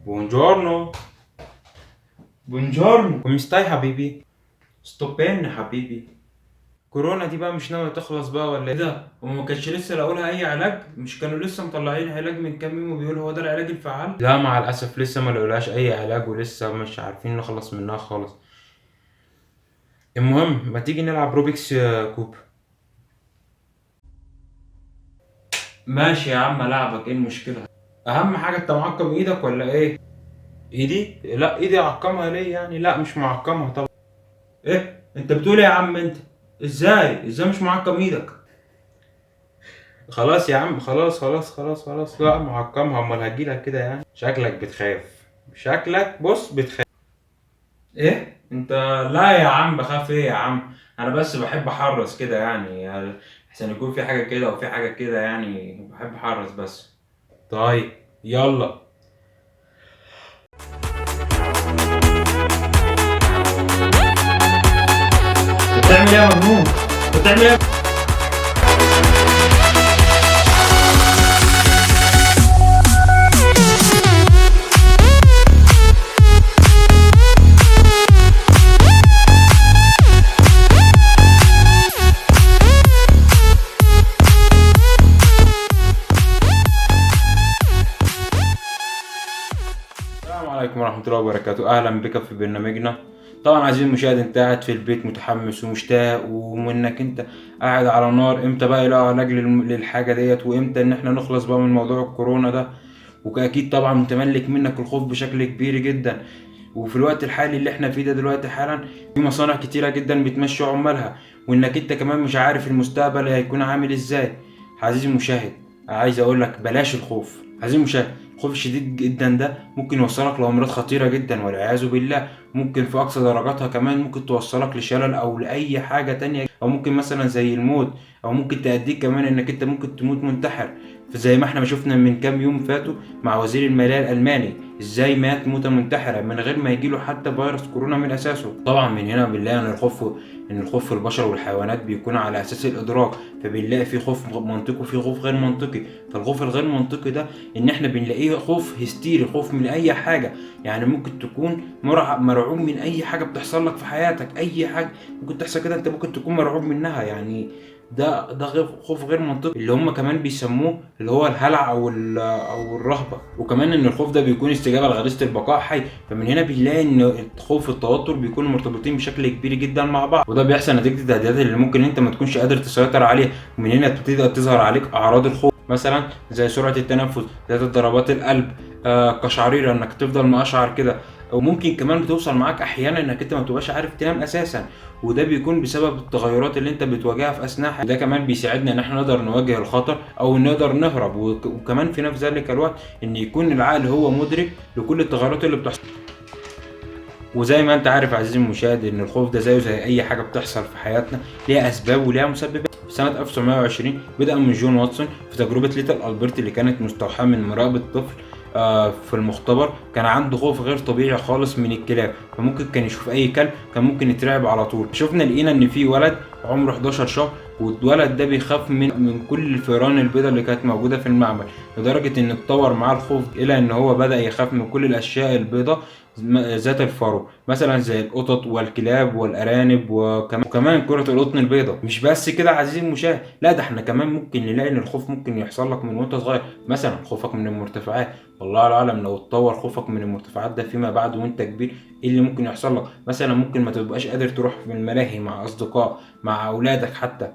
Buongiorno, Buongiorno. come stai حبيبي؟ sto bene حبيبي. كورونا دي بقى مش ناوية تخلص بقى ولا ايه ده؟ هو ما كانش لسه لقوا لها اي علاج؟ مش كانوا لسه مطلعين علاج من كام يوم وبيقولوا هو ده العلاج الفعال؟ لا مع الاسف لسه ما لقولهاش اي علاج ولسه مش عارفين نخلص منها خالص. المهم ما تيجي نلعب روبيكس كوب. ماشي يا عم العبك، ايه المشكلة؟ اهم حاجة انت معقم ايدك ولا ايه؟ ايدي؟ لا ايدي اعقمها ليه يعني؟ لا مش معقمها طبعا. ايه انت بتقول ايه يا عم انت؟ ازاي مش معقم ايدك؟ خلاص يا عم، خلاص لا معقمها، امال هجيلك كده يعني؟ شكلك بتخاف، شكلك بص بتخاف. ايه انت؟ لا يا عم بخاف ايه يا عم؟ انا بس بحب احرص كده يعني عشان يكون في حاجه كده وفي حاجه كده، يعني بحب احرص بس. طيب يلا. انت بتعمل ايه يا مجنون؟ انت بتعمل ايه؟ السلام عليكم ورحمة الله وبركاته، أهلا بك في برنامجنا. طبعا عزيزي المشاهد، أنت قاعد في البيت متحمس ومشتاق وإنك أنت قاعد على نار، إمتى بقى يلاقوا علاج للحاجة ديت، وإمتى إن إحنا نخلص بقى من موضوع الكورونا ده. وأكيد طبعا متملك منك الخوف بشكل كبير جدا. وفي الوقت الحالي اللي احنا فيه ده دلوقتي حالا، في مصانع كتيرة جدا بتمشي عمالها، وإنك أنت كمان مش عارف المستقبل هيكون عامل إزاي. عزيزي المشاهد، عايز أقول لك بلاش الخوف. عزيزي المشاهد، الخوف الشديد جدا ده ممكن يوصلك لأمراض خطيرة جدا والعياذ بالله. ممكن في أقصى درجاتها كمان ممكن توصلك لشلل أو لأي حاجة تانية، أو ممكن مثلا زي الموت، أو ممكن تأديك كمان إنك أنت ممكن تموت منتحر. فزي ما احنا ما شفنا من كام يوم فاتوا مع وزير المالية الألماني، ازاي مات موتة منتحرة من غير ما يجيله حتى فيروس كورونا من أساسه. طبعا من هنا بنلاقي إن الخوف في البشر والحيوانات بيكون على أساس الإدراك، فبنلاقي في خوف منطقي وفي خوف غير منطقي. فالخوف الغير منطقي ده ان احنا بنلاقيه خوف هستيري، خوف من اي حاجه. يعني ممكن تكون مرعوب من اي حاجه بتحصل لك في حياتك، اي حاجه ممكن تحصل كده انت ممكن تكون مرعوب منها يعني. ده غير خوف غير منطقي، اللي هم كمان بيسموه اللي هو الهلع او الرهبه. وكمان ان الخوف ده بيكون استجابه لغريزه البقاء حي. فمن هنا بنلاقي ان الخوف والتوتر بيكونوا مرتبطين بشكل كبير جدا مع بعض، وده بيحصل نتيجه التهديدات اللي ممكن انت ما تكونش قادر تسيطر عليها. ومن هنا بتبتدي تظهر عليك اعراض الخوف، مثلا زي سرعه التنفس، زياده ضربات القلب، قشعريره، انك تفضل مقشعر كده. وممكن كمان بتوصل معاك احيانا انك انت ما بتبقاش عارف تنام اساسا، وده بيكون بسبب التغيرات اللي انت بتواجهها في اثناء حياتك. وده كمان بيساعدنا ان احنا نقدر نواجه الخطر او نقدر نهرب، وكمان في نفس ذلك الوقت ان يكون العقل هو مدرك لكل التغيرات اللي بتحصل. وزي ما انت عارف عزيزي المشاهد ان الخوف ده زيه زي اي حاجه بتحصل في حياتنا، ليها اسباب وليها مسببات. في سنه 1920 بدأ من جون واتسون في تجربه ليتل البرت اللي كانت مستوحاه من مراقبه طفل في المختبر كان عنده خوف غير طبيعي خالص من الكلاب. فممكن كان يشوف اي كلب كان ممكن يترعب على طول. شفنا لقينا ان في ولد عمره 11 شهر، والولد ده بيخاف من كل الفئران البيضاء اللي كانت موجوده في المعمل، لدرجه ان اتطور معاه الخوف الى ان هو بدأ يخاف من كل الاشياء البيضاء ذات الفرو، مثلا زي القطط والكلاب والارانب وكمان كرة القطن البيضاء. مش بس كده عزيزي المشاهد، لا ده احنا كمان ممكن نلاقي ان الخوف ممكن يحصل لك من وانت صغير، مثلا خوفك من المرتفعات. والله اعلم لو اتطور خوفك من المرتفعات ده فيما بعد وانت كبير ايه اللي ممكن يحصل لك. مثلا ممكن ما تبقاش قادر تروح في الملاهي مع اصدقاء، مع اولادك حتى.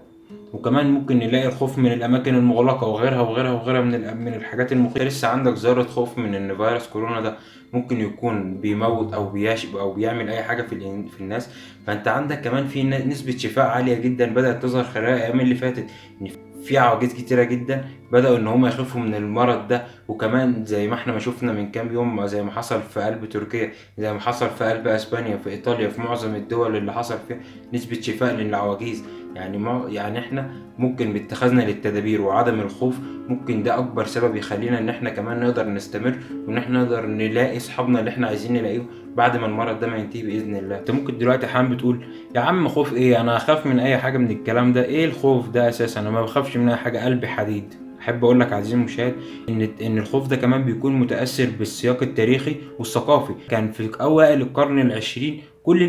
وكمان ممكن نلاقي الخوف من الاماكن المغلقه وغيرها من الحاجات المخيفه. لسه عندك ذره خوف من ان فيروس كورونا ده ممكن يكون بيموت او بيشب او بيعمل اي حاجه في الناس. فانت عندك كمان في نسبه شفاء عاليه جدا بدات تظهر خلال الايام اللي فاتت، ان في عواجيز كتيره جدا بداوا ان هم يخافوا من المرض ده. وكمان زي ما احنا ما شفنا من كام يوم، زي ما حصل في قلب تركيا، زي ما حصل في قلب اسبانيا، في ايطاليا، في معظم الدول اللي حصل فيها نسبه شفاء للعواجيز. يعني احنا ممكن باتخاذنا للتدابير وعدم الخوف ممكن ده اكبر سبب يخلينا ان احنا كمان نقدر نستمر، وان احنا نقدر نلاقي اصحابنا اللي احنا عايزين نلاقيه بعد ما المرض ده ما ينتهي باذن الله. انت ممكن دلوقتي حالا بتقول يا عم خوف ايه، انا اخاف من اي حاجه من الكلام ده؟ ايه الخوف ده اساسا؟ انا ما بخافش من اي حاجه، قلبي حديد. احب اقول لك عزيزي المشاهد ان الخوف ده كمان بيكون متاثر بالسياق التاريخي والثقافي. كان في اوائل القرن العشرين كل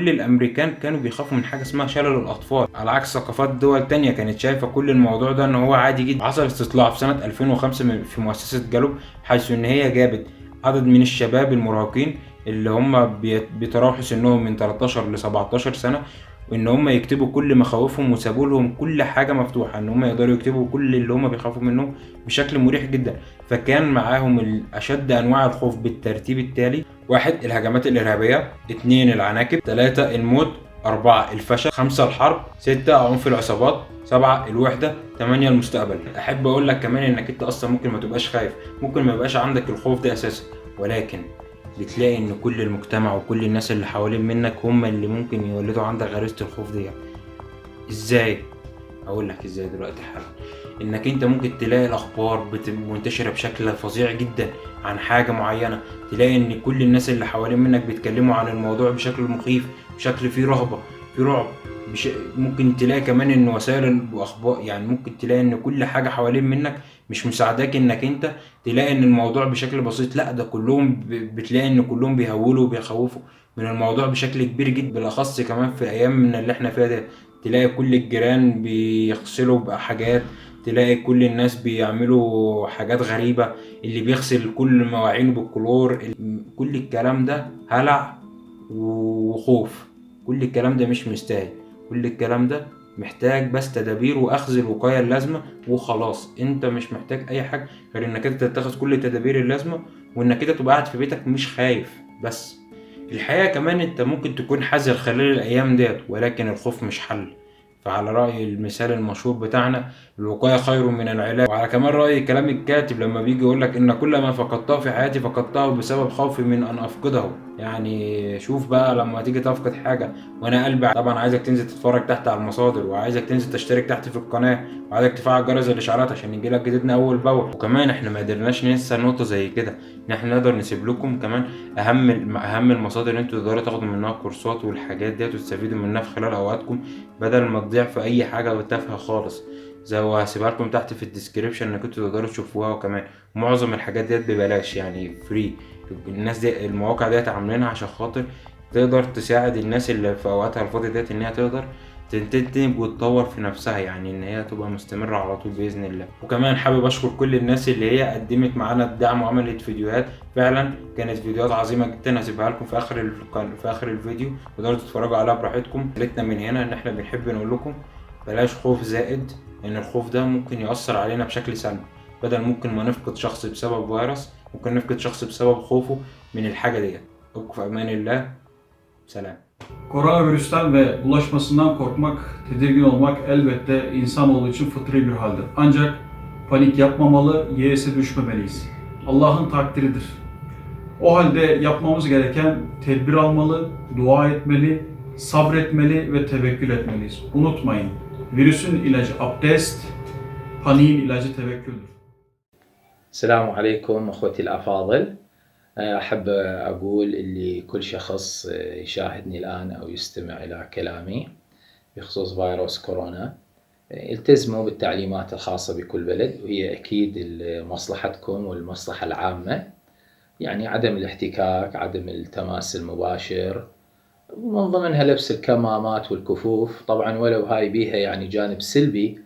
الامريكان كانوا بيخافوا من حاجه اسمها شلل الاطفال، على عكس ثقافات دول تانية كانت شايفه كل الموضوع ده ان هو عادي جدا. حصل استطلاع في سنه 2005 في مؤسسه جالوب، حيث ان هي جابت عدد من الشباب المراهقين اللي هم بيتراوحوا سنهم من 13 ل 17 سنه، وان هم يكتبوا كل مخاوفهم، وسابوا لهم كل حاجه مفتوحه ان هم يقدروا يكتبوا كل اللي هم بيخافوا منه بشكل مريح جدا. فكان معاهم اشد انواع الخوف بالترتيب التالي: 1 الهجمات الارهابيه، 2 العناكب، 3 الموت، 4 الفشل، 5 الحرب، 6 عنف العصابات، 7 الوحده، 8 المستقبل. احب اقول لك كمان انك انت اصلا ممكن ما تبقاش خايف، ممكن ما يبقاش عندك الخوف ده اساسا، ولكن بتلاقي ان كل المجتمع وكل الناس اللي حوالين منك هم اللي ممكن يولدوا عندك غريزة الخوف دي. ازاي؟ اقول لك ازاي دلوقتي حالا. انك انت ممكن تلاقي الاخبار منتشرة بشكل فظيع جدا عن حاجة معينة، تلاقي ان كل الناس اللي حوالين منك بيتكلموا عن الموضوع بشكل مخيف، بشكل فيه رهبة، فيه رعب. ممكن تلاقي كمان ان وسائل الاخبار، يعني ممكن تلاقي ان كل حاجة حوالين منك مش مساعداك انك انت تلاقي ان الموضوع بشكل بسيط، لا ده كلهم بتلاقي ان كلهم بيهولوا وبيخوفوا من الموضوع بشكل كبير جدا. بالاخص كمان في ايام من اللي احنا فيها ده، تلاقي كل الجيران بيغسلوا بحاجات، تلاقي كل الناس بيعملوا حاجات غريبة، اللي بيغسل كل مواعينه بالكلور. كل الكلام ده هلع وخوف، كل الكلام ده مش مستاهل، كل الكلام ده محتاج بس تدابير واخذ الوقايه اللازمه وخلاص. انت مش محتاج اي حاجه غير انك انت تتخذ كل التدابير اللازمه، وانك انت تبقى قاعد في بيتك مش خايف بس. الحقيقه كمان انت ممكن تكون حذر خلال الايام ديت، ولكن الخوف مش حل. فعلى رأي المثال المشهور بتاعنا: الوقاية خير من العلاج. وعلى كمان رأي كلام الكاتب لما بيجي يقولك إن كل ما فقدته في حياتي فقدته بسبب خوفي من أن أفقده. يعني شوف بقى لما تيجي تفقد حاجة، وأنا قلبي طبعا عايزك تنزل تتفرج تحت على المصادر، وعايزك تنزل تشترك تحت في القناة، وعايزك تفعل جرس الإشعارات عشان يجيلك جديدنا أول بأول. وكمان إحنا ما قدرناش ننسى نقطة زي كده، إن إحنا نقدر نسيب لكم كمان أهم المصادر اللي أنتوا تقدروا تاخدوا منها كورسات والحاجات ديت وتستفيدوا منها في خلال أوقاتكم، بدل ما تضيع في اي حاجه تافهه خالص. زي وهسيبها لكم تحت في الديسكريبشن انكم تقدروا تشوفوها. وكمان معظم الحاجات ديت ببلاش، يعني فري. الناس دي المواقع ديت عاملينها عشان خاطر تقدر تساعد الناس اللي في اوقاتها الفاضيه ديت ان هي تقدر تنتج وتطور في نفسها، يعني ان هي تبقى مستمره على طول باذن الله. وكمان حابب اشكر كل الناس اللي هي قدمت معانا الدعم وعملت فيديوهات، فعلا كانت فيديوهات عظيمه جدا. هسيبها لكم في اخر الفيديو، تقدروا تتفرجوا عليها براحتكم. رسالتنا من هنا ان احنا بنحب نقول لكم بلاش خوف زائد، لان الخوف ده ممكن يأثر علينا بشكل سلبي. بدل ممكن ما نفقد شخص بسبب فيروس، ممكن نفقد شخص بسبب خوفه من الحاجه ديت. ابقوا في امان الله. سلام. Koronavirüsten ve bulaşmasından korkmak, tedirgin olmak elbette insanoğlu için fıtri bir haldir. Ancak panik yapmamalı, yeyese düşmemeliyiz. Allah'ın takdiridir. O halde yapmamız gereken tedbir almalı, dua etmeli, sabretmeli ve tevekkül etmeliyiz. Unutmayın, virüsün ilacı abdest, paniğin ilacı tevekküldür. السلام عليكم أخوتي الأفاضل. أحب أقول اللي كل شخص يشاهدني الآن أو يستمع إلى كلامي بخصوص فيروس كورونا، التزموا بالتعليمات الخاصة بكل بلد، وهي أكيد لمصلحتكم والمصلحة العامة. يعني عدم الاحتكاك، عدم التماس المباشر، ومن ضمنها لبس الكمامات والكفوف. طبعا ولو هاي بيها يعني جانب سلبي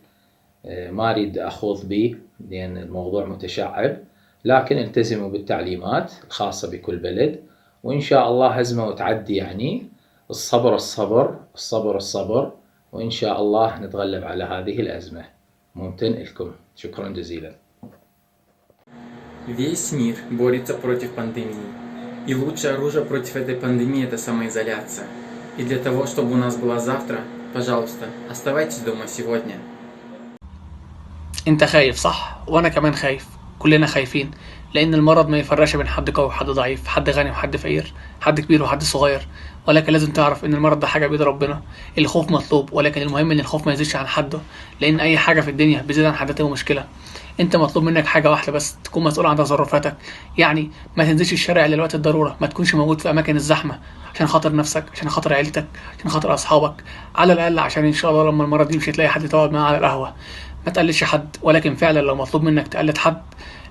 ما أريد أخوض به لأن الموضوع متشعب، لكن التزموا بالتعليمات الخاصة بكل بلد، وإن شاء الله هزمة وتعدي. يعني الصبر الصبر الصبر الصبر، وإن شاء الله نتغلب على هذه الأزمة. ممتن لكم، شكرا جزيلا. Весь мир борется против пандемии, и лучшее оружие против этой пандемии – это самоизоляция. И для того, чтобы у нас было завтра, пожалуйста, оставайтесь дома сегодня. انت خايف صح، وانا كمان خايف، كلنا خايفين، لان المرض ما يفرقش بين حد قوي وحد ضعيف، حد غني وحد فقير، حد كبير وحد صغير. ولكن لازم تعرف ان المرض ده حاجه بيد ربنا. الخوف مطلوب، ولكن المهم ان الخوف ما يزيدش عن حده، لان اي حاجه في الدنيا بتزيد عن حدها هو مشكله. انت مطلوب منك حاجه واحده بس، تكون مسؤول عن تصرفاتك. يعني ما تنزلش الشارع الا لوقت الضروره، ما تكونش موجود في اماكن الزحمه، عشان خاطر نفسك، عشان خاطر عيلتك، عشان خاطر اصحابك، على الاقل عشان ان شاء الله لما المرض يمشي تلاقي حد تقعد معاه على القهوه. ما تقلدش حد، ولكن فعلا لو مطلوب منك تقلد حد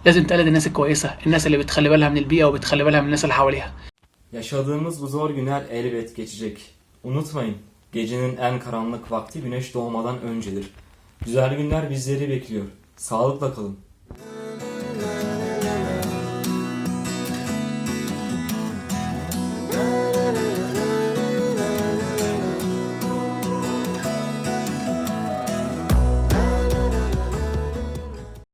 لازم تقلد الناس الكويسة، الناس اللي بتخلي بالها من البيئة وبتخلي بالها من الناس اللي حواليها. Yaşadığımız bu zor günler elbet geçecek. Unutmayın, gecenin en karanlık vakti güneş doğmadan öncedir. Güzel günler bizleri bekliyor. Sağlıkla kalın.